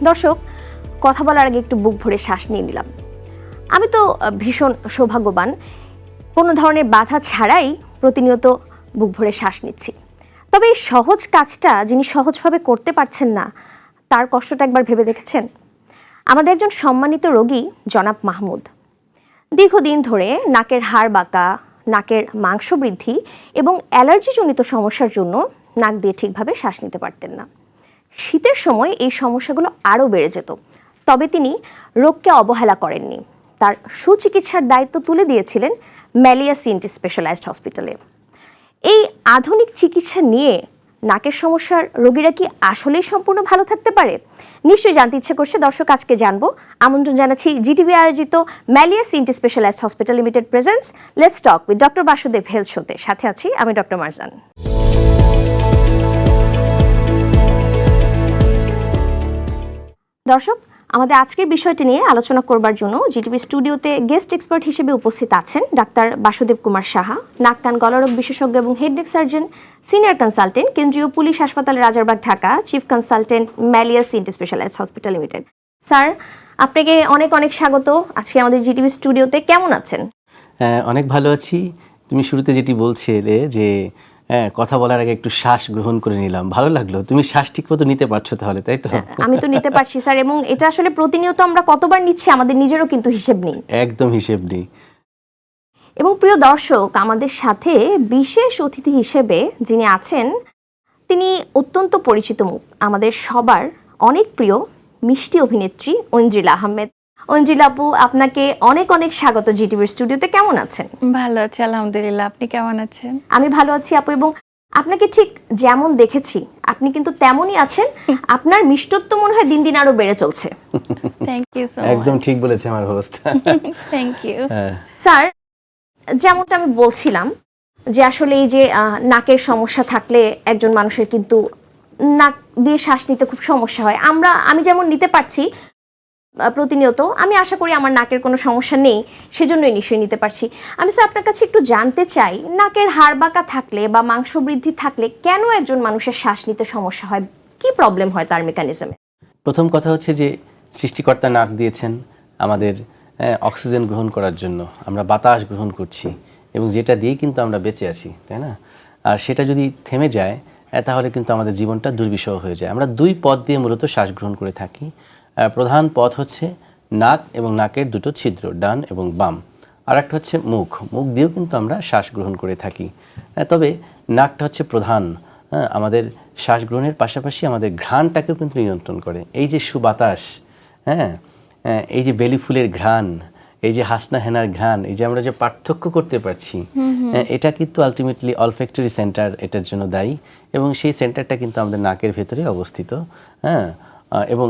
দর্শক, কথা বলার আগে একটু বুক ভরে শ্বাস নিয়ে নিলাম। আমি তো ভীষণ সৌভাগ্যবান, কোনো ধরনের বাধা ছাড়াই প্রতিনিয়ত বুক ভরে শ্বাস নিচ্ছি। তবে এই সহজ কাজটা যিনি সহজভাবে করতে পারছেন না, তার কষ্টটা একবার ভেবে দেখেছেন? আমাদের একজন সম্মানিত রোগী জনাব মাহমুদ দীর্ঘদিন ধরে নাকের হাড় বাঁকা, নাকের মাংস বৃদ্ধি এবং অ্যালার্জিজনিত সমস্যার জন্য নাক দিয়ে ঠিকভাবে শ্বাস নিতে পারতেন না। শীতের সময় এই সমস্যাগুলো আরও বেড়ে যেত, তবে তিনি রোগকে অবহেলা করেননি। তার সুচিকিৎসার দায়িত্ব তুলে দিয়েছিলেন ম্যালিয়া সিএনটি স্পেশালাইজড হসপিটালে। এই আধুনিক চিকিৎসা নিয়ে নাকের সমস্যার রোগীরা কি আসলেই সম্পূর্ণ ভালো থাকতে পারে? নিশ্চয়ই জানতে ইচ্ছে করছে। দর্শক, আজকে জানবো। আমন্ত্রণ জানাচ্ছি জিটিভি আয়োজিত ম্যালিয়া CNT specialised hospital limited presents let's talk with doctor Basudeb health শোতে। সাথে আছি আমি ডক্টর মারজান। দর্শক, আমাদের আজকের বিষয়টি নিয়ে আলোচনা করবার জন্য জিটিভি স্টুডিওতে গেস্ট এক্সপার্ট হিসেবে উপস্থিত আছেন ডাক্তার বাসুদেব কুমার সাহা, নাক কান গলারোগ বিশেষজ্ঞ এবং head neck surgeon, senior consultant, কেন্দ্রীয় পুলিশ হাসপাতাল রাজারবাগ, ঢাকা, চিফ কনসালটেন্ট, ম্যালিয়া CNT specialised hospital limited. Sir, আপনাকে অনেক অনেক স্বাগত আজকে আমাদের জিটিভি স্টুডিওতে। কেমন আছেন? অনেক ভালো আছি। তুমি শুরুতে যেটি বলছিলে যে কথা বলার আগে একটু শ্বাস গ্রহণ করে নিলাম, ভালো লাগলো। তুমি শ্বাস ঠিক মতো নিতে পারছো তাহলে, তাই তো? আমি তো নিতে পারছি স্যার, এবং এটা আসলে প্রতিনিয়ত আমরা কতবার নিচ্ছি আমাদের নিজেরও কিন্তু হিসেব নেই। একদম হিসেব নেই। এবং প্রিয় দর্শক, আমাদের সাথে বিশেষ অতিথি হিসেবে যিনি আছেন তিনি অত্যন্ত পরিচিত মুখ, আমাদের সবার অনেক প্রিয় মিষ্টি অভিনেত্রী ঐন্দ্রিলা আহমেদ। ঐন্দ্রিলা আপু, আপনাকে অনেক অনেক স্বাগত জিটিভির স্টুডিওতে। কেমন আছেন? ভালো আছি আলহামদুলিল্লাহ, আপনি কেমন আছেন? আমি ভালো আছি আপু, এবং আপনাকে ঠিক যেমন দেখেছি আপনি কিন্তু তেমনই আছেন। আপনার মিষ্টত্ব মনে হয় দিন দিন আরো বেড়ে চলছে। থ্যাংক ইউ সো একদম ঠিক বলেছে আমার হোস্ট। Thank you. স্যার, যেমনটা আমি বলছিলাম যে আসলে এই যে নাকের সমস্যা থাকলে একজন মানুষের কিন্তু নাক দিয়ে শ্বাস নিতে খুব সমস্যা হয়। আমি যেমন নিতে পারছি প্রতিনিয়ত, আমি আশা করি আমার নাকের কোনো সমস্যা নেই, সেজন্যই নিশ্চয়ই নিতে পারছি। আমি স্যার আপনার কাছে একটু জানতে চাই, নাকের হাড় বাঁকা থাকলে বা মাংস বৃদ্ধি থাকলে কেন একজন মানুষের শ্বাস নিতে সমস্যা হয়? কি প্রবলেম হয় তার মেকানিজমে? প্রথম কথা হচ্ছে যে সৃষ্টিকর্তা নাক দিয়েছেন আমাদের অক্সিজেন গ্রহণ করার জন্য, আমরা বাতাস গ্রহণ করছি এবং যেটা দিয়ে কিন্তু আমরা বেঁচে আছি, তাই না? আর সেটা যদি থেমে যায় তাহলে কিন্তু আমাদের জীবনটা দুর্বিষহ হয়ে যায়। আমরা দুই পথ দিয়ে মূলত শ্বাস গ্রহণ করে থাকি। প্রধান পথ হচ্ছে নাক এবং নাকের দুটো ছিদ্র, ডান এবং বাম। আর একটা হচ্ছে মুখ, মুখ দিয়েও কিন্তু আমরা শ্বাস গ্রহণ করে থাকি। তবে নাকটা হচ্ছে প্রধান, আমাদের শ্বাস গ্রহণের পাশাপাশি আমাদের ঘ্রাণটাকেও কিন্তু নিয়ন্ত্রণ করে। এই যে সুবাতাস, এই যে বেলি ফুলের ঘ্রাণ, এই যে হাসনা হেনার ঘ্রাণ, এই যে আমরা যে পার্থক্য করতে পারছি, এটা কিন্তু আলটিমেটলি অলফ্যাক্টরি সেন্টার এটার জন্য দায়ী, এবং সেই সেন্টারটা কিন্তু আমাদের নাকের ভেতরে অবস্থিত। এবং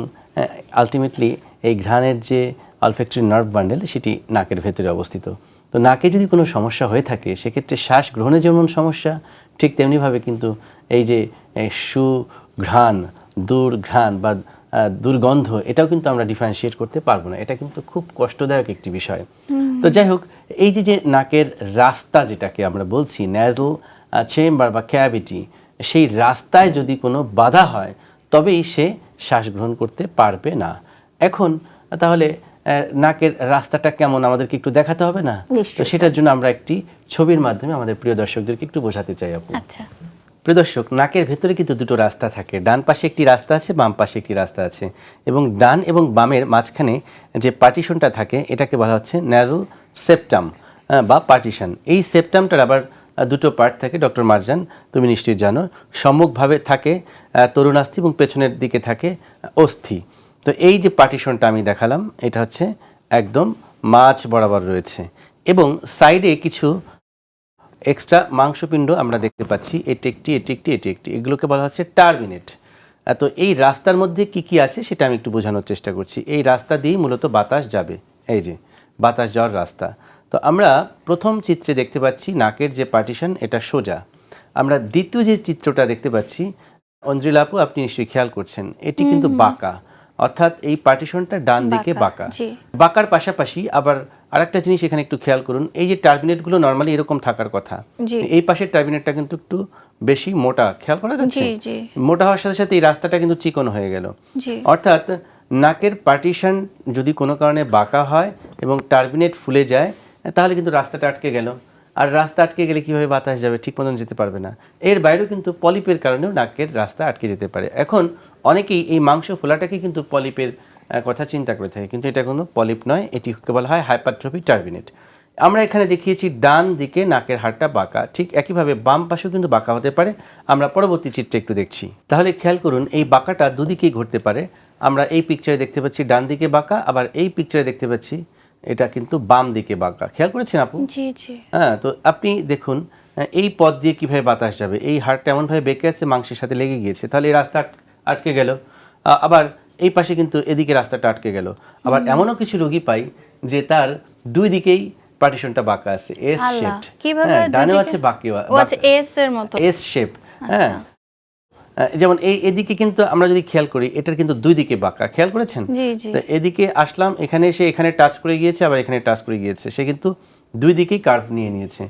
আলটিমেটলি এই ঘ্রাণের যে অলফ্যাক্টরি নার্ভ বান্ডেল সেটি নাকের ভেতরে অবস্থিত। তো নাকে যদি কোনো সমস্যা হয়ে থাকে সেক্ষেত্রে শ্বাস গ্রহণে যেমন সমস্যা, ঠিক তেমনিভাবে কিন্তু এই যে সুঘ্রাণ, দুর্ঘ্রাণ বা দুর্গন্ধ, এটাও কিন্তু আমরা ডিফারেন্সিয়েট করতে পারবো না। এটা কিন্তু খুব কষ্টদায়ক একটি বিষয়। তো যাই হোক, এই যে নাকের রাস্তা যেটাকে আমরা বলছি ন্যাজল চেম্বার বা ক্যাভিটি, সেই রাস্তায় যদি কোনো বাধা হয় তবেই সে শ্বাস গ্রহণ করতে পারবে না। এখন তাহলে নাকের রাস্তাটা কেমন আমাদেরকে একটু দেখাতে হবে না? তো সেটার জন্য আমরা একটি ছবির মাধ্যমে আমাদের প্রিয় দর্শকদেরকে একটু বোঝাতে চাই আপু। আচ্ছা, প্রিয় দর্শক, নাকের ভেতরে কিন্তু দুটো রাস্তা থাকে, ডান পাশে একটি রাস্তা আছে, বাম পাশে একটি রাস্তা আছে, এবং ডান এবং বামের মাঝখানে যে পার্টিশনটা থাকে এটাকে বলা হচ্ছে ন্যাজল সেপ্টাম বা পার্টিশন। এই সেপ্টামটার আবার দুটো পার্ট থাকে, ডক্টর মারজান তুমি নিশ্চয়ই জানো। সম্মুখভাবে থাকে তরুণাস্থি এবং পেছনের দিকে থাকে অস্থি। তো এই যে পার্টিশনটা আমি দেখালাম এটা হচ্ছে একদম মাঝ বরাবর রয়েছে, এবং সাইডে কিছু এক্সট্রা মাংসপিণ্ড আমরা দেখতে পাচ্ছি, এটি একটি, এটি একটি, এটি একটি, এগুলোকে বলা হচ্ছে টার্মিনেট। তো এই রাস্তার মধ্যে কি কি আছে সেটা আমি একটু বোঝানোর চেষ্টা করছি। এই রাস্তা দিয়েই মূলত বাতাস যাবে, এই যে বাতাস যাওয়ার রাস্তা। তো আমরা প্রথম চিত্রে দেখতে পাচ্ছি নাকের যে পার্টিশন এটা সোজা। আমরা দ্বিতীয় যে চিত্রটা দেখতে পাচ্ছি, ঐন্দ্রিলা আপু আপনি নিশ্চয়ই খেয়াল করছেন, এটি কিন্তু বাঁকা, অর্থাৎ এই পার্টিশনটা ডান দিকে বাঁকা। বাঁকার পাশাপাশি আবার আরেকটা জিনিস এখানে একটু খেয়াল করুন, এই যে টার্মিনেটগুলো নর্মালি এরকম থাকার কথা, এই পাশের টার্মিনেটটা কিন্তু একটু বেশি মোটা, খেয়াল করা যাচ্ছে? মোটা হওয়ার সাথে সাথে এই রাস্তাটা কিন্তু চিকন হয়ে গেল। অর্থাৎ নাকের পার্টিশন যদি কোনো কারণে বাঁকা হয় এবং টার্বিনেট ফুলে যায়, তাহলে কিন্তু রাস্তাটা আটকে গেল। আর রাস্তা আটকে গেলে কীভাবে বাতাস যাবে, ঠিক মতন যেতে পারবে না। এর বাইরেও কিন্তু পলিপের কারণেও নাকের রাস্তা আটকে যেতে পারে। এখন অনেকেই এই মাংস ফোলাটাকে কিন্তু পলিপের কথা চিন্তা করে থাকে, কিন্তু এটা কোনো পলিপ নয়, এটি বলা হয় হাইপারট্রফি টার্বিনেট। আমরা এখানে দেখিয়েছি ডান দিকে নাকের হাড়টা বাঁকা, ঠিক একইভাবে বাম পাশেও কিন্তু বাঁকা হতে পারে। আমরা পরবর্তী চিত্রে একটু দেখছি, তাহলে খেয়াল করুন এই বাঁকাটা দুদিকেই ঘটতে পারে। আমরা এই পিকচারে দেখতে পাচ্ছি ডান দিকে বাঁকা, আবার এই পিকচারে দেখতে পাচ্ছি এটা কিন্তু বাম দিকে বাঁকা। খেয়াল করেছেন আপু? জি জি। হ্যাঁ, তো আপনি দেখুন এই পথ দিয়ে কীভাবে বাতাস যাবে, এই হাড়টা এমনভাবে বেঁকে আছে, মাংসের সাথে লেগে গিয়েছে, তাহলে এই রাস্তা আটকে গেল। আবার এই পাশে কিন্তু এদিকে রাস্তাটা আটকে গেল। আবার এমনও কিছু রোগী পাই যে তার দুই দিকেই পার্টিশনটা বাঁকা আছে, এস শেপড। কিভাবে ডানেও আছে বাঁকিও, ও আচ্ছা এস এর মতো, এস শেপ। হ্যাঁ, যেমন এদিকে কিন্তু আমরা যদি খেয়াল করি এটার কিন্তু দুই দিকে বাঁকা, খেয়াল করেছেন? জি জি। তো এদিকে আসলাম, এখানে এসে এখানে টাচ করে গিয়েছে, আবার এখানে টাচ করে গিয়েছে, সে কিন্তু দুই দিকেই কার্ভ নিয়ে নিয়েছে,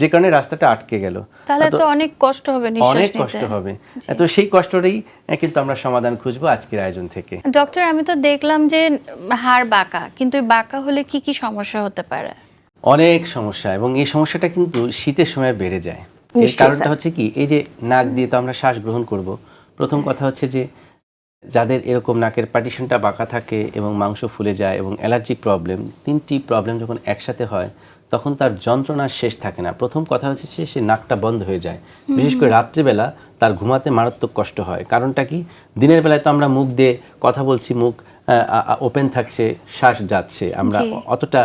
যে কারণে রাস্তাটা আটকে গেল। তাহলে তো অনেক কষ্ট হবে নিঃশ্বাস নিতে। অনেক কষ্ট হবে। তো সেই কষ্টটাই কিন্তু আমরা সমাধান খুঁজবো আজকের আয়োজন থেকে। ডক্টর, আমি তো দেখলাম যে হাড় বাঁকা, কিন্তু বাঁকা হলে কি কি সমস্যা হতে পারে? অনেক সমস্যা, এবং এই সমস্যাটা কিন্তু শীতের সময় বেড়ে যায়। এর কারণটা হচ্ছে কি, এই যে নাক দিয়ে তো আমরা শ্বাস গ্রহণ করব। প্রথম কথা হচ্ছে যে যাদের এরকম নাকের পার্টিশনটা বাঁকা থাকে এবং মাংস ফুলে যায় এবং অ্যালার্জিক প্রবলেম, তিনটি প্রবলেম যখন একসাথে হয় তখন তার যন্ত্রণার শেষ থাকে না। প্রথম কথা হচ্ছে যে সে নাকটা বন্ধ হয়ে যায়, বিশেষ করে রাত্রেবেলা তার ঘুমাতে মারাত্মক কষ্ট হয়। কারণটা কি, দিনের বেলায় তো আমরা মুখ দিয়ে কথা বলছি, মুখ ওপেন থাকছে, শ্বাস যাচ্ছে, আমরা অতটা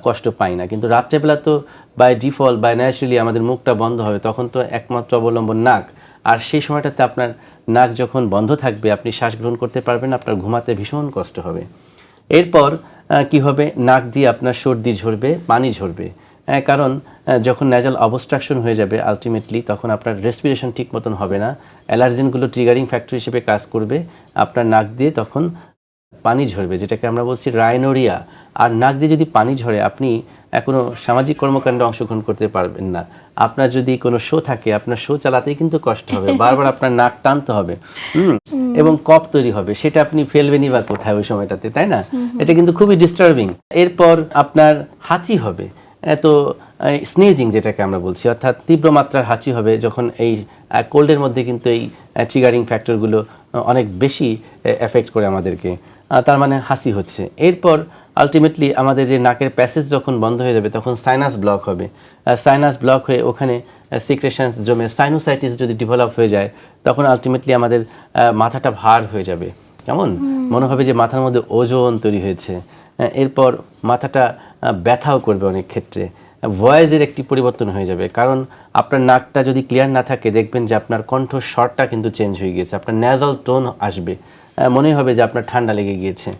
কষ্ট পাই না। কিন্তু রাত্রেবেলা তো বাই ডিফল্ট বাই ন্যাচারালি আমাদের মুখটা বন্ধ হবে, তখন তো একমাত্র অবলম্বন নাক। আর সেই সময়টাতে আপনার নাক যখন বন্ধ থাকবে, আপনি শ্বাস গ্রহণ করতে পারবেন, আপনার ঘুমাতে ভীষণ কষ্ট হবে। এরপর কি হবে, নাক দিয়ে আপনার সর্দি ঝরবে, পানি ঝরবে, কারণ যখন ন্যাজাল অবস্ট্রাকশন হয়ে যাবে আলটিমেটলি তখন আপনার রেসপিরেশন ঠিক মতন হবে না, অ্যালার্জেনগুলো ট্রিগারিং ফ্যাক্টর হিসেবে কাজ করবে, আপনার নাক দিয়ে তখন পানি ঝরবে, যেটাকে আমরা বলছি রাইনোরিয়া। আর নাক দিয়ে যদি পানি ঝরে, আপনি কোনো সামাজিক কর্মকাণ্ডে অংশগ্রহণ করতে পারবেন না। আপনার যদি কোনো শো থাকে, আপনার শো চালাতেই কিন্তু কষ্ট হবে, বারবার আপনার নাক টানতে হবে, এবং কফ তৈরি হবে, সেটা আপনি ফেলবেনই বা কোথায় ওই সময়টাতে, তাই না? এটা কিন্তু খুবই ডিস্টার্বিং। এরপর আপনার হাঁচি হবে, তো স্নেজিং যেটাকে আমরা বলছি, অর্থাৎ তীব্র মাত্রার হাঁচি হবে যখন এই কোল্ডের মধ্যে কিন্তু এই ট্রিগারিং ফ্যাক্টরগুলো অনেক বেশি এফেক্ট করে আমাদেরকে, তার মানে হাসি হচ্ছে। এরপর আলটিমেটলি আমাদের যে নাকের প্যাসেজ যখন বন্ধ হয়ে যাবে তখন সাইনাস ব্লক হবে, সাইনাস ব্লক হয়ে ওখানে সিক্রেশনস জমে সাইনোসাইটিস যদি ডেভেলপ হয়ে যায় তখন আলটিমেটলি আমাদের মাথাটা ভার হয়ে যাবে, কেমন মনে হবে যে মাথার মধ্যে ওজন তৈরি হয়েছে। এরপর মাথাটা ব্যথাও করবে, অনেক ক্ষেত্রে ভয়েসের একটি পরিবর্তন হয়ে যাবে, কারণ আপনার নাকটা যদি ক্লিয়ার না থাকে দেখবেন যে আপনার কণ্ঠ স্বরটা কিন্তু চেঞ্জ হয়ে গিয়েছে, আপনার ন্যাজাল টোন আসবে, মনে হবে যে আপনার ঠান্ডা লেগে গিয়েছে।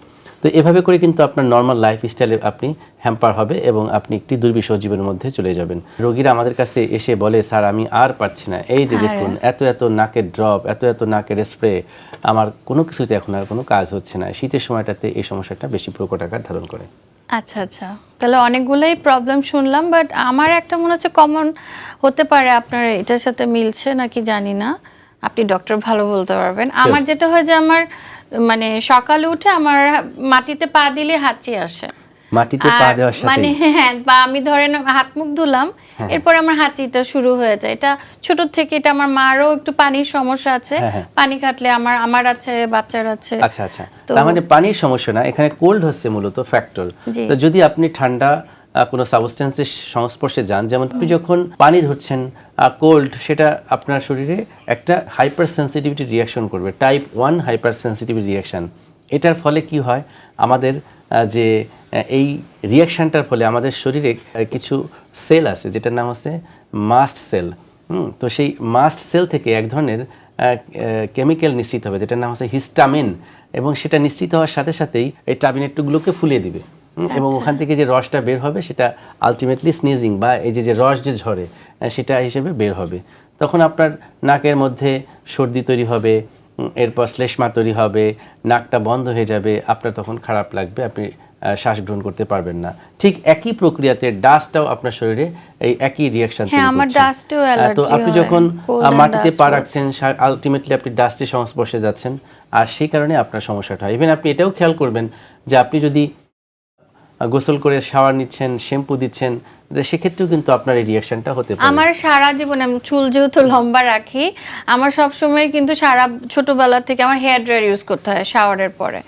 তো এভাবে করে কিন্তু আপনার নর্মাল লাইফস্টাইলে আপনি হ্যাম্পার হবে এবং আপনি একটি দুর্বিষহ জীবনের মধ্যে চলে যাবেন। রোগীরা আমাদের কাছে এসে বলে, স্যার আমি আর পারছি না, এই যে দেখুন এত এত নাকের ড্রপ, এত এত নাকের স্প্রে, আমার কোনো কিছুতে এখন আর কোনো কাজ হচ্ছে না। শীতের সময়টাতে এই সমস্যাটা বেশি প্রকট আকার ধারণ করে। আচ্ছা আচ্ছা, তাহলে অনেকগুলোই প্রবলেম শুনলাম, বাট আমার একটা মনে হচ্ছে কমন হতে পারে, আপনার এটার সাথে মিলছে নাকি জানি না, আপনি ডক্টর ভালো বলতে পারবেন। আমার যেটা হয় যে আমার মানে সকালে উঠে আমার মাটিতে পা দিলে হাঁচি আসে, মাটিতে পা দেওয়ার সাথে মানে হ্যাঁ, বা আমি ধরেন হাত মুখ ধুলাম, এরপর আমার হাঁচিটা শুরু হয়ে যায়। এটা ছোট থেকে, এটা আমার মারও একটু পানির সমস্যা আছে, পানি কাটলে আমার আছে, বাচ্চার আছে। আচ্ছা আচ্ছা, তার মানে পানির সমস্যা না, এখানে কোল্ড হচ্ছে মূলত ফ্যাক্টর। তো যদি আপনি ঠান্ডা কোনো সাবস্টেন্সের সংস্পর্শে যান, যেমন আপনি যখন পানি ধরছেন কোল্ড, সেটা আপনার শরীরে একটা হাইপার সেন্সিটিভিটি রিয়াকশন করবে, টাইপ 1 হাইপার সেন্সিটিভিটি রিয়াকশন। এটার ফলে কি হয়, আমাদের যে এই রিয়াকশানটার ফলে আমাদের শরীরে কিছু সেল আছে যেটার নাম হচ্ছে মাস্ট সেল। তো সেই মাস্ট সেল থেকে এক ধরনের কেমিক্যাল নিশ্চিত হবে যেটার নাম হচ্ছে হিস্টামিন, এবং সেটা নিশ্চিত হওয়ার সাথে সাথেই এই টার্বিনেটগুলোকে ফুলিয়ে দিবে, এবং ওখান থেকে যে রসটা বের হবে সেটা আলটিমেটলি স্নিজিং বা এই যে রস যে ঝরে সেটা হিসেবে বের হবে। তখন আপনার নাকের মধ্যে সর্দি তৈরি হবে, এরপর শ্লেষ্মা তৈরি হবে, নাকটা বন্ধ হয়ে যাবে, আপনার তখন খারাপ লাগবে, আপনি শ্বাস গ্রহণ করতে পারবেন না। ঠিক একই প্রক্রিয়াতে ডাস্টটাও আপনার শরীরে এই একই রিয়াকশন তৈরি করছে। তো আপনি যখন মাটিতে পা রাখছেন, আলটিমেটলি আপনি ডাস্টের সংস্পর্শে যাচ্ছেন, আর সেই কারণে আপনার সমস্যাটা হয়। ইভেন আপনি এটাও খেয়াল করবেন যে আপনি যদি গোসল করে শাওয়ার নিচ্ছেন, শ্যাম্পু দিচ্ছেন, সেক্ষেত্রেও কিন্তু আপনার এই রিয়াকশনটা হতে পারে। আমার সারা জীবনে আমি চুল যেহেতু লম্বা রাখি, আমার সবসময় কিন্তু সারা ছোটবেলা থেকে আমার হেয়ার ড্রায়ার ইউজ করতে হয় শাওয়ারের পরে,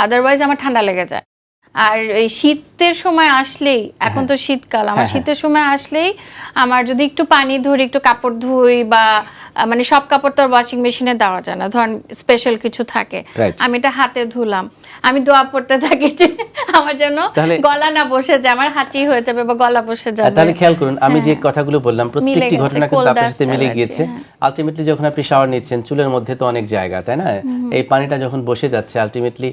আদারওয়াইজ আমার ঠান্ডা লেগে যায়। আর এই শীতের সময় আসলেই, এখন তো শীতকাল, আমার শীতের সময় আসলেই আমার যদি একটু পানি ধরি, একটু কাপড় ধুই বা মানে সব কাপড় তো ওয়াশিং মেশিনে দেওয়া যায় না, ধরেন স্পেশাল কিছু থাকে, আমি এটা হাতে ধুলাম, আমি দোয়া পড়তে থাকি যে আমার জন্য গলা না বসে যায়, আমার হাঁচি হয়ে যাবে বা গলা বসে যাবে। তাহলে খেয়াল করুন, আমি যে কথাগুলো বললাম প্রত্যেকটি ঘটনা কিন্তু আপনার সাথে মিলে গিয়েছে। আলটিমেটলি যখন আপনি শাওয়ার নিচ্ছেন, চুলের মধ্যে তো অনেক জায়গা, তাই না? এই পানিটা যখন বসে যাচ্ছে, আলটিমেটলি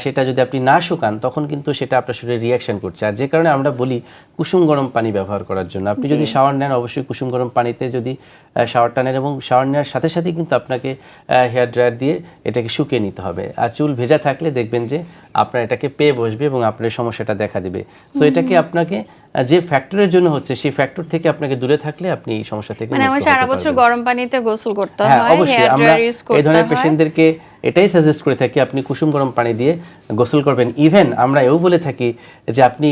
সেটা যদি আপনি না শুকান, তখন কিন্তু সেটা আপনার শরীরে রিয়াকশন করছে। আর যে কারণে আমরা বলি কুসুম গরম পানি ব্যবহার করার জন্য। আপনি যদি শাওয়ার নেন, অবশ্যই কুসুম গরম পানিতে যদি শাওয়ারটা নেন, এবং শাওয়ার নেওয়ার সাথে সাথেই কিন্তু আপনাকে হেয়ার ড্রায়ার দিয়ে এটাকে শুকিয়ে নিতে হবে। আর চুল ভেজা থাকলে দেখবেন যে আপনার এটাকে পেয়ে বসবে এবং আপনার সমস্যাটা দেখা দেবে। সো এটাকে আপনাকে যে ফ্যাক্টরের জন্য হচ্ছে, সেই ফ্যাক্টর থেকে আপনাকে দূরে থাকলে আপনি এই সমস্যা থেকে মানে আমার সারা বছর গরম পানিতে গোসল করতে হয়, অবশ্যই আমরা এই ধরনের পেশেন্টদেরকে এটাই সাজেস্ট করে থাকি, আপনি কুসুম গরম পানি দিয়ে গোসল করবেন। ইভেন আমরা এও বলে থাকি যে আপনি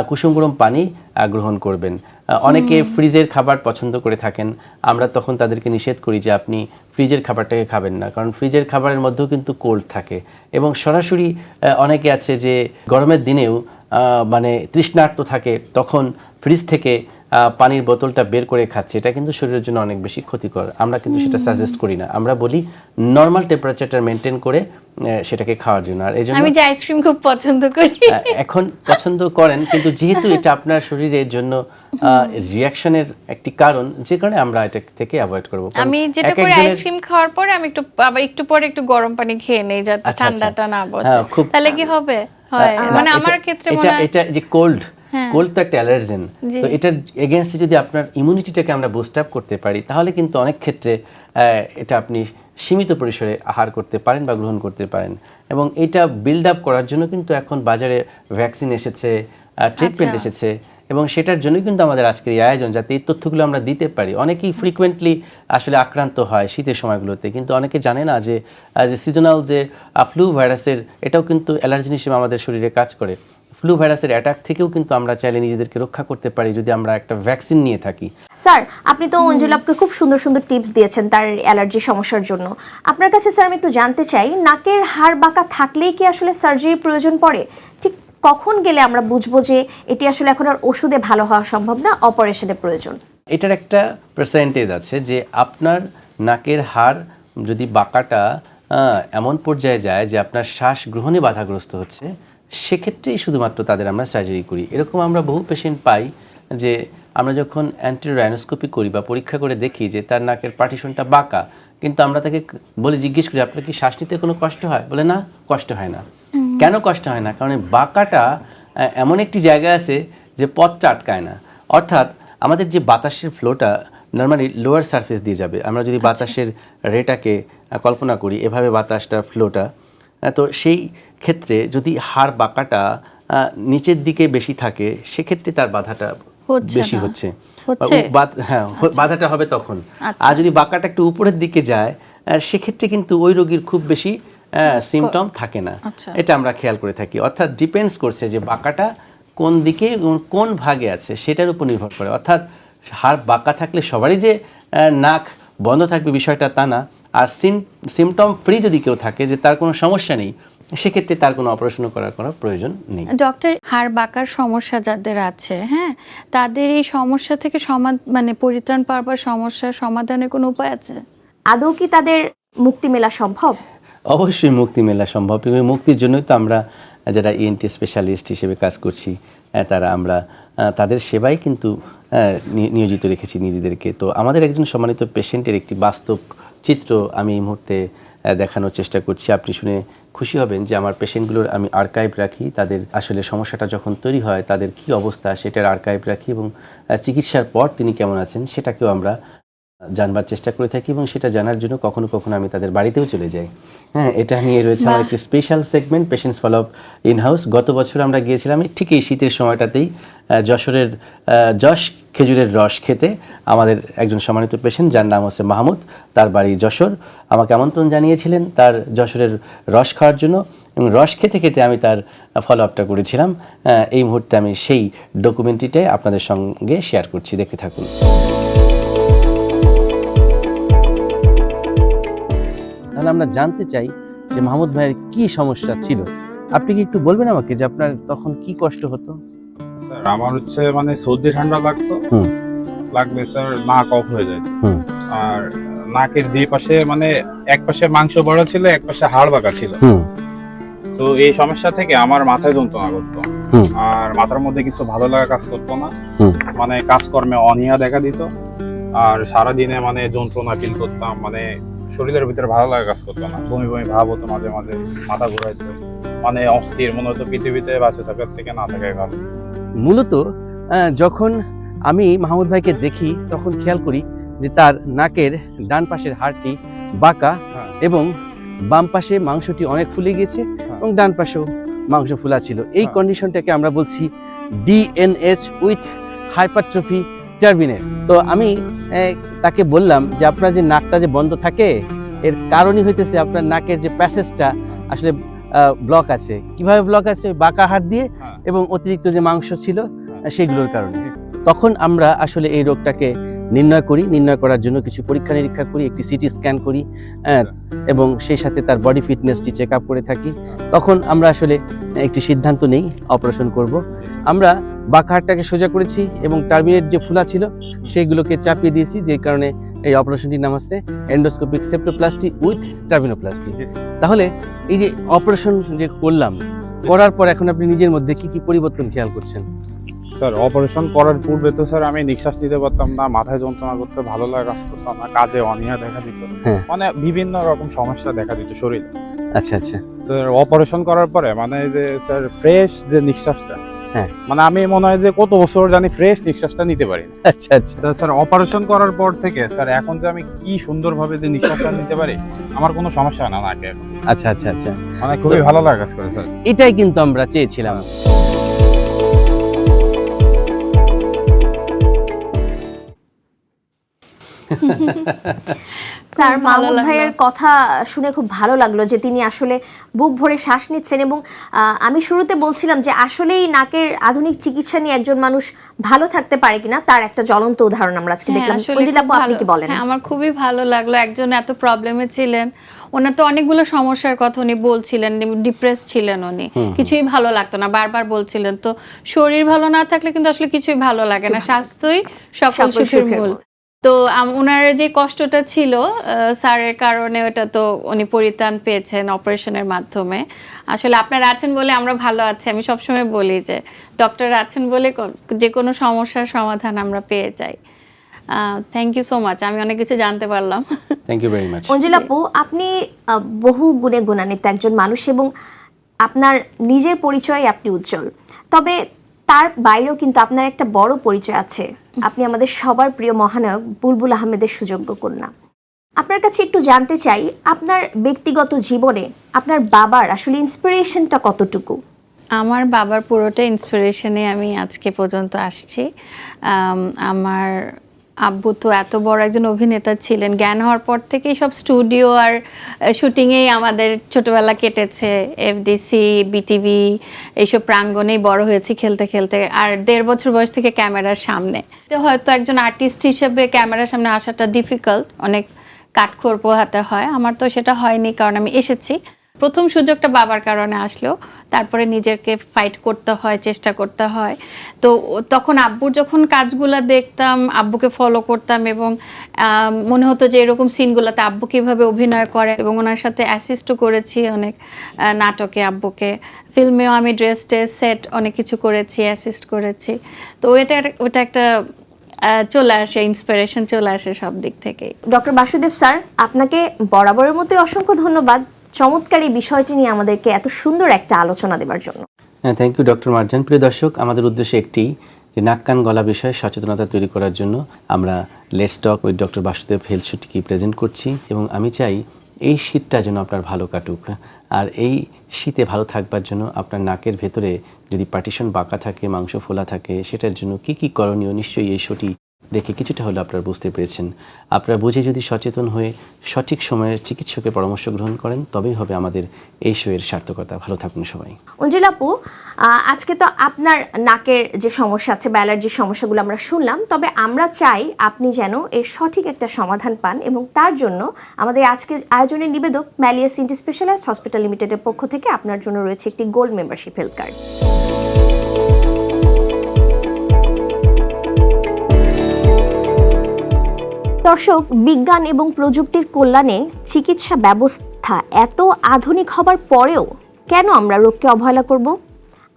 কুসুম গরম পানি গ্রহণ করবেন। অনেকে ফ্রিজের খাবার পছন্দ করে থাকেন, আমরা তখন তাদেরকে নিষেধ করি যে আপনি ফ্রিজের খাবারটাকে খাবেন না, কারণ ফ্রিজের খাবারের মধ্যেও কিন্তু কোল্ড থাকে। এবং সরাসরি অনেকে আছে যে গরমের দিনেও মানে তৃষ্ণার্ত থাকে, তখন ফ্রিজ থেকে পানির বোতলটা বের করে খাচ্ছে, এটা কিন্তু শরীরের জন্য অনেক বেশি ক্ষতিকর। আমরা কিন্তু সেটা সাজেস্ট করি না, আমরা বলি নর্মাল টেম্পারেচারটা মেনটেন করে সেটাকে খাওয়ার জন্য। আর এইজন্য আমি যে আইসক্রিম খুব পছন্দ করি, এখন পছন্দ করেন, কিন্তু যেহেতু এটা আপনার শরীরের জন্য রিঅ্যাকশনের একটি কারণ, যে কারণে আমরা এটা থেকে অ্যাভয়েড করব। আমি যেটা করি, আইসক্রিম খাওয়ার পরে আমি একটু পরে একটু গরম পানি খেয়ে নেই যাতে ঠান্ডাটা না বসে। তাহলে কি হবে? হয়, মানে আমার ক্ষেত্রে মনে হয় এটা যে কোল্ড তো একটা অ্যালার্জেন, তো এটার এগেইনস্টে যদি আপনার ইমিউনিটিটাকে আমরা বুস্ট আপ করতে পারি, তাহলে কিন্তু অনেক ক্ষেত্রে এটা আপনি সীমিত পরিসরে আহার করতে পারেন বা গ্রহণ করতে পারেন। এবং এটা বিল্ড আপ করার জন্য কিন্তু এখন বাজারে ভ্যাকসিন এসেছে, ট্রিটমেন্ট এসেছে, এবং সেটার জন্যই কিন্তু আমাদের আজকের এই আয়োজন, যাতে এই তথ্যগুলো আমরা দিতে পারি। অনেকেই ফ্রিকুয়েন্টলি আসলে আক্রান্ত হয় শীতের সময়গুলোতে, কিন্তু অনেকে জানে না যে সিজনাল যে ফ্লু ভাইরাসের, এটাও কিন্তু অ্যালার্জেন হিসেবে আমাদের শরীরে কাজ করে। ফ্লু ভাইরাসের অ্যাটাক থেকেও কিন্তু আমরা চাইলে নিজেদেরকে রক্ষা করতে পারি যদি আমরা একটা ভ্যাকসিন নিয়ে থাকি। স্যার, আপনি তো অঞ্জুলাপকে খুব সুন্দর সুন্দর টিপস দিয়েছেন তার অ্যালার্জি সমস্যার জন্য। আপনার কাছে স্যার আমি একটু জানতে চাই, নাকের হাড় বাঁকা থাকলেই কি আসলে সার্জারির প্রয়োজন পড়ে? ঠিক কখন গেলে আমরা বুঝবো যে এটি আসলে এখন আর ওষুধে ভালো হওয়া সম্ভব না, অপারেশনের প্রয়োজন? এটার একটা পার্সেন্টেজ আছে যে আপনার নাকের হাড় যদি বাঁকাটা এমন পর্যায়ে যায় যে আপনার শ্বাস গ্রহণে বাধাগ্রস্ত হচ্ছে, সেক্ষেত্রেই শুধুমাত্র তাদের আমরা সার্জারি করি। এরকম আমরা বহু পেশেন্ট পাই যে আমরা যখন অ্যান্টেরিয়র রাইনোস্কোপি করি বা পরীক্ষা করে দেখি যে তার নাকের পার্টিশনটা বাঁকা, কিন্তু আমরা তাকে বলে জিজ্ঞেস করি আপনার কি শ্বাস নিতে কোনো কষ্ট হয়? বলে না, কষ্ট হয় না। কেন কষ্ট হয় না? কারণ বাঁকাটা এমন একটি জায়গা আছে যে পথটা আটকায় না। অর্থাৎ আমাদের যে বাতাসের ফ্লোটা নর্মালি লোয়ার সারফেস দিয়ে যাবে, আমরা যদি বাতাসের রেটাকে কল্পনা করি এভাবে বাতাসটা ফ্লোটা, তো সেই ক্ষেত্রে যদি হাড় বাঁকাটা নিচের দিকে বেশি থাকে, সেক্ষেত্রে তার বাধাটা বেশি হচ্ছে, হ্যাঁ বাধাটা হবে তখন। আর যদি বাঁকাটা একটু উপরের দিকে যায়, সেক্ষেত্রে কিন্তু ওই রোগীর খুব বেশি সিমটম থাকে না। এটা আমরা খেয়াল করে থাকি। অর্থাৎ ডিপেন্ডস করছে যে বাঁকাটা কোন দিকে কোন ভাগে আছে সেটার উপর নির্ভর করে। অর্থাৎ হাড় বাঁকা থাকলে সবারই যে নাক বন্ধ থাকবে বিষয়টা তা না। আর সিমটম ফ্রি যদি কেউ থাকে, যে তার কোনো সমস্যা নেই, সেক্ষেত্রে তার কোনো অপারেশন করার কোনো প্রয়োজন নেই। ডক্টর, হাড় বাঁকার সমস্যা যাদের আছে, হ্যাঁ, তাদের এই সমস্যা থেকে মানে পরিত্রাণ পাওয়ার বা সমস্যার সমাধানের কোনো উপায় আছে? আদৌ কি তাদের মুক্তি মেলা সম্ভব? অবশ্যই মুক্তি মেলা সম্ভব। এবং মুক্তির জন্যই তো আমরা যারা ইএনটি স্পেশালিস্ট হিসেবে কাজ করছি, আমরা তাদের সেবাই কিন্তু নিয়োজিত রেখেছি নিজেদেরকে। তো আমাদের একজন সম্মানিত পেশেন্টের একটি বাস্তব চিত্র আমি এই মুহূর্তে দেখানোর চেষ্টা করছি। আপনি শুনে খুশি হবেন যে আমার পেশেন্টগুলোর আমি আর্কাইভ রাখি, তাদের আসলে সমস্যাটা যখন তৈরি হয় তাদের কি অবস্থা সেটার আর্কাইভ রাখি, এবং চিকিৎসার পর তিনি কেমন আছেন সেটাকেও আমরা জানবার চেষ্টা করে থাকি এবং সেটা জানার জন্য কখনো কখনো আমি তাদের বাড়িতেও চলে যাই। হ্যাঁ, এটা নিয়ে রয়েছে আমার একটি special segment patients follow up in house. গত বছর আমরা গিয়েছিলাম ঠিক এই শীতের সময়টাতেই যশোরের যশ খেজুরের রস খেতে। আমাদের একজন সম্মানিত পেশেন্ট যার নাম হচ্ছে মাহমুদ, তার বাড়ি যশোর, আমাকে আমন্ত্রণ জানিয়েছিলেন তার যশোরের রস খাওয়ার জন্য এবং রস খেতে খেতে আমি তার ফলো আপটা করেছিলাম। এই মুহূর্তে আমি সেই ডকুমেন্টারিটাই আপনাদের সঙ্গে শেয়ার করছি, দেখতে থাকুন। তাহলে আমরা জানতে চাই যে মাহমুদ ভাইয়ের কি সমস্যা ছিল। আপনি কি একটু বলবেন আমাকে যে আপনার তখন কি কষ্ট হতো? স্যার আমার হচ্ছে মানে সর্দি ঠান্ডা লাগতো, লাগলে স্যার নাক অফ হয়ে যায়। আর নাকের দুই পাশে মানে এক পাশে মাংস বড় ছিল, এক পাশে হাড় বাঁকা ছিল। তো এই সমস্যা থেকে আমার মাথায় যন্ত্রণা করতো, আর মাথার মধ্যে কিছু ভালো লাগা কাজ করতো না, মানে কাজকর্মে অনীহা দেখা দিত, আর সারাদিনে মানে যন্ত্রণা ফিল করতাম, মানে শরীরের ভিতরে ভালো লাগা কাজ করতো না, বমি বমি ভাব হতো, মাঝে মাঝে মাথা ঘুরাইতো, মানে অস্থির মনে হতো পৃথিবীতে বাঁচে থাকার থেকে না থাকাই ভালো। মূলত যখন আমি মাহমুদ ভাইকে দেখি তখন খেয়াল করি যে তার নাকের ডান পাশের হাড়টি বাঁকা এবং বাম পাশে মাংসটি অনেক ফুলে গেছে এবং ডান পাশেও মাংস ফুলা ছিল। এই কন্ডিশনটাকে আমরা বলছি ডিএনএইচ উইথ হাইপারট্রফি টার্বিনেট। তো আমি তাকে বললাম যে আপনার যে নাকটা যে বন্ধ থাকে এর কারণই হইতেছে আপনার নাকের যে প্যাসেজটা আসলে ব্লক আছে। কিভাবে ব্লক আছে? বাঁকা হাড় দিয়ে এবং অতিরিক্ত যে মাংস ছিল সেগুলোর কারণে। তখন আমরা আসলে এই রোগটাকে নির্ণয় করি। নির্ণয় করার জন্য কিছু পরীক্ষা নিরীক্ষা করি, একটি সিটি স্ক্যান করি এবং সেই সাথে তার বডি ফিটনেসটি চেক আপ করে থাকি। তখন আমরা আসলে একটি সিদ্ধান্ত নেই অপারেশন করব। আমরা বাঁকা হাড়টাকে সোজা করেছি এবং টার্মিনেট যে ফুলা ছিল সেইগুলোকে চাপিয়ে দিয়েছি, যে কারণে এই অপারেশনটির নাম হচ্ছে এন্ডোস্কোপিক সেপ্টোপ্লাস্টি উইথ টার্মিনোপ্লাস্টি। তাহলে এই যে অপারেশন যে করলাম, করার পর এখন আপনি নিজের মধ্যে কি কি পরিবর্তন খেয়াল করছেন? স্যার অপারেশন করার পূর্বে তো স্যার আমি নিঃশ্বাস নিতে পারতাম না, মাথায় যন্ত্রণা করতে, ভালো লাগা কাজ করতাম না, কাজে অনীহা দেখা দিত, মানে বিভিন্ন রকম সমস্যা দেখা দিত শরীরে। আচ্ছা আচ্ছা স্যার অপারেশন করার পরে মানে যে স্যার ফ্রেশ যে নিঃশ্বাসটা, মানে আমি মনে হয় যে কত বছর জানি ফ্রেশ নিঃশ্বাসটা নিতে পারি। আচ্ছা আচ্ছা স্যার অপারেশন করার পর থেকে স্যার এখন যে আমি কি সুন্দরভাবে যে নিঃশ্বাসটা নিতে পারি, আমার কোনো সমস্যা হয় না নাকে এখন। আচ্ছা আচ্ছা আচ্ছা মানে খুবই ভালো লাগা কাজ করে স্যার। এটাই কিন্তু আমরা চেয়েছিলাম। স্যার মাহমুদ ভাইয়ের কথা শুনে খুব ভালো লাগলো যে তিনি আসলে বুক ভরে শ্বাস নিচ্ছেন এবং আমি শুরুতে বলছিলাম যে আসলেই নাকের আধুনিক চিকিৎসা নিয়ে একজন মানুষ ভালো থাকতে পারে কিনা তার একটা জ্বলন্ত উদাহরণ আমরা আজকে দেখলাম। আপনি কি বলেন? আমার খুবই ভালো লাগলো, একজন এত প্রবলেমে ছিলেন, ওনার তো অনেকগুলো সমস্যার কথা উনি বলছিলেন, ডিপ্রেস ছিলেন উনি, কিছুই ভালো লাগতো না, বারবার বলছিলেন। তো শরীর ভালো না থাকলে কিন্তু আসলে কিছুই ভালো লাগে না, স্বাস্থ্যই সকল সুখের মূল। তো ওনার যে কষ্টটা ছিল স্যারের কারণে ওটা তো উনি পরিত্রাণ পেয়েছেন অপারেশনের মাধ্যমে। আসলে আপনারা আছেন বলে আমরা ভালো আছি। আমি সবসময় বলি যে ডক্টর আছেন বলে যে কোনো সমস্যার সমাধান আমরা পেয়ে যাই। থ্যাংক ইউ সো মাচ, আমি অনেক কিছু জানতে পারলাম। Thank you very much. Anjali আপু, আপনি বহু গুণে গুণান্বিত একজন মানুষ এবং আপনার নিজের পরিচয় আপনি উজ্জ্বল, তবে তার বাইরেও কিন্তু আপনার একটা বড় পরিচয় আছে। আপনি আমাদের সবার প্রিয় মহানায়ক বুলবুল আহমেদের সুযোগ্য কন্যা। আপনার কাছে একটু জানতে চাই, আপনার ব্যক্তিগত জীবনে আপনার বাবার আসলে ইন্সপিরেশনটা কতটুকু? আমার বাবার পুরোটা ইন্সপিরেশনে আমি আজকে পর্যন্ত আসছি। আমার আব্বু তো এত বড় একজন অভিনেতা ছিলেন, জ্ঞান হওয়ার পর থেকেই সব স্টুডিও আর শুটিংয়েই আমাদের ছোটবেলা কেটেছে। এফডিসি, বিটিভি এইসব প্রাঙ্গণেই বড় হয়েছি খেলতে খেলতে, আর 1.5 বছর বয়স থেকে ক্যামেরার সামনে। তো হয়তো একজন আর্টিস্ট হিসেবে ক্যামেরার সামনে আসাটা ডিফিকাল্ট, অনেক কাঠখড় পোহাতে হয়। আমার তো সেটা হয়নি, কারণ আমি এসেছি। প্রথম সুযোগটা বাবার কারণে আসলো, তারপরে নিজেকে ফাইট করতে হয়, চেষ্টা করতে হয়। তো তখন আব্বুর যখন কাজগুলো দেখতাম, আব্বুকে ফলো করতাম এবং মনে হতো যে এরকম সিনগুলোতে আব্বু কীভাবে অভিনয় করে, এবং ওনার সাথে অ্যাসিস্টও করেছি অনেক নাটকে, আব্বুকে ফিল্মেও আমি ড্রেস সেট অনেক কিছু করেছি, অ্যাসিস্ট করেছি। তো ওটা একটা চলে আসে, ইন্সপিরেশন চলে আসে সব দিক থেকেই। ডক্টর বাসুদেব স্যার, আপনাকে বরাবরের মতো অসংখ্য ধন্যবাদ চমৎকার এই বিষয়টি নিয়ে আমাদেরকে এত সুন্দর একটা আলোচনা দেওয়ার জন্য। Thank you doctor Marjan. প্রিয় দর্শক, আমাদের উদ্দেশ্য একটি যে নাক কান গলা বিষয়ে সচেতনতা তৈরি করার জন্য আমরা let's talk with doctor Basudeb health শোটি প্রেজেন্ট করছি এবং আমি চাই এই শীতটা যেন আপনার ভালো কাটুক। আর এই শীতে ভালো থাকবার জন্য আপনার নাকের ভেতরে যদি পার্টিশন বাঁকা থাকে, মাংস ফোলা থাকে, সেটার জন্য কি কি করণীয় নিশ্চয়ই এই শোটি দেখে কিছুটা হলে আপনারা বুঝতে পেরেছেন। আপনারা বুঝে যদি সচেতন হয়ে সঠিক সময়ে চিকিৎসকের পরামর্শ গ্রহণ করেন তবেই হবে আমাদের এই শোয়ের সার্থকতা। ভালো থাকুন সবাই। অঞ্জুল আপু, আজকে তো আপনার নাকের যে সমস্যা আছে বা অ্যালার্জির সমস্যাগুলো আমরা শুনলাম, তবে আমরা চাই আপনি যেন এর সঠিক একটা সমাধান পান এবং তার জন্য আমাদের আজকের আয়োজনের নিবেদক ম্যালিয়াস ইন্টি স্পেশালাইজড হসপিটাল লিমিটেডের পক্ষ থেকে আপনার জন্য রয়েছে একটি গোল্ড মেম্বারশিপ হেলথ কার্ড। দর্শক, বিজ্ঞান এবং প্রযুক্তির কল্যাণে চিকিৎসা ব্যবস্থা এত আধুনিক হবার পরেও কেন আমরা রোগকে অবহেলা করব?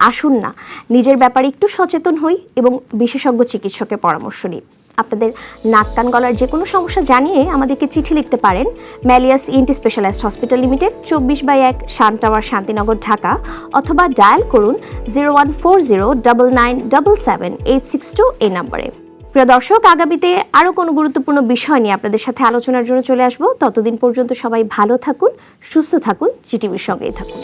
আসুন না নিজের ব্যাপারে একটু সচেতন হই এবং বিশেষজ্ঞ চিকিৎসকের পরামর্শ নিই। আপনাদের নাক কান গলার যে কোনো সমস্যা জানিয়ে আমাদেরকে চিঠি লিখতে পারেন ম্যালিয়াস ইন্টি স্পেশালাইজড হসপিটাল লিমিটেড, 24/1 শান টাওয়ার, শান্তিনগর, ঢাকা, অথবা ডায়াল করুন 014099777862 এই নম্বরে। প্রিয় দর্শক, আগামীতে আরও কোনো গুরুত্বপূর্ণ বিষয় নিয়ে আপনাদের সাথে আলোচনার জন্য চলে আসবো। ততদিন পর্যন্ত সবাই ভালো থাকুন, সুস্থ থাকুন, জিটিভির সঙ্গেই থাকুন।